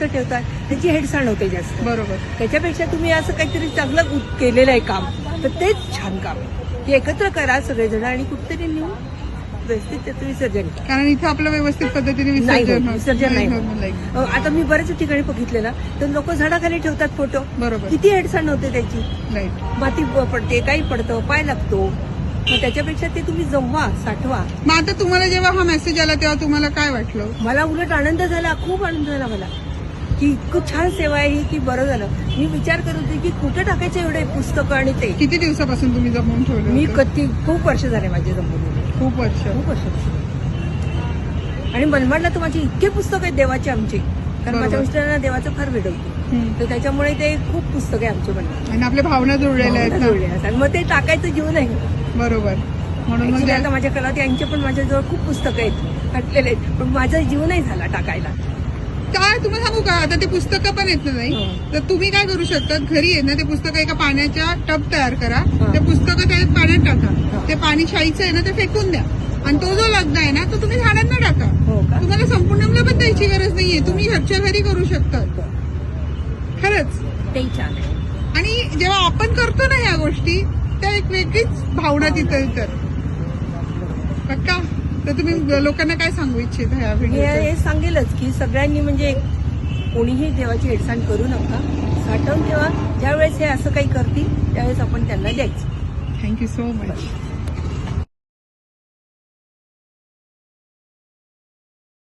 पुस्तक ठेवतात त्याची हेडसाण होते जास्त. बरोबर. त्याच्यापेक्षा तुम्ही असं काहीतरी चांगलं केलेलं आहे काम, तर तेच छान काम आहे की एकत्र करा सगळेजण आणि कुठेतरी नेऊन व्यवस्थित त्याचं विसर्जन करा. कारण इथं आपलं व्यवस्थित पद्धतीने नाही विसर्जन होत, विसर्जन नाही होत. like. आता मी बऱ्याच ठिकाणी बघितलं ना, तर लोक झाडाखाली ठेवतात फोटो. बरोबर. किती हेडसाण होते त्याची, राईट. माती पडते, काही पडतं, पाय लागतो. मग त्याच्यापेक्षा ते तुम्ही जमवा, साठवा. मग आता तुम्हाला जेव्हा हा मेसेज आला तेव्हा तुम्हाला काय वाटलं? मला उलट आनंद झाला, खूप आनंद झाला मला की इतकं छान सेवा आहे ही, की बरं झालं. मी विचार करत होते की कुठं टाकायचे एवढे पुस्तकं आणि ते. किती दिवसापासून तुम्ही जमवून ठेवलं मी होतं? कधी खूप वर्ष झाले माझे जमवून. खूप वर्ष. खूप वर्ष. आणि मनमाडला तर माझे इतके पुस्तक आहेत देवाचे आमचे, कारण बरोबर. माझ्या मिस्टरांना देवाचं फार वेड होतं. तर त्याच्यामुळे ते खूप पुस्तक आहे आमचे बनले आणि आपल्या भावना जुळलेल्या आहेत ना. मग ते टाकायचं जीव नाही. बरोबर. म्हणून मग Actually आता माझ्या कला यांचे पण माझ्याजवळ खूप पुस्तकं आहेत, हटलेले आहेत, पण माझा जीव नाही झाला टाकायला. काय तुम्हाला सांगू का, आता ते पुस्तकं पण येत नाही, हो. तर तुम्ही काय करू शकता, घरी आहे ना ते पुस्तकं एका पाण्याच्या टब तयार करा, हा. ते पुस्तकं त्याच्यात पाण्यात टाका, हा. ते पाणी शाईचं आहे ना ते फेकून द्या, आणि तो जो लग्न आहे ना तो तुम्ही झाडांना टाका. हो का? तुम्हाला संपूर्ण पण द्यायची गरज नाहीये, तुम्ही घरच्या घरी करू शकता. खरंच. ते छान आहे. आणि जेव्हा आपण करतो ना ह्या गोष्टी, त्या एक वेगळीच भावना तिथं येतात. पक्का. तर तुम्ही लोकांना काय सांगू इच्छिता ह्या मी व्हिडिओ? हे सांगेलच की सगळ्यांनी म्हणजे कोणीही देवाची हेडसाण करू नका, साठवून ठेवा. ज्यावेळेस हे असं काही करतील त्यावेळेस आपण त्यांना द्यायचं. Thank you so much.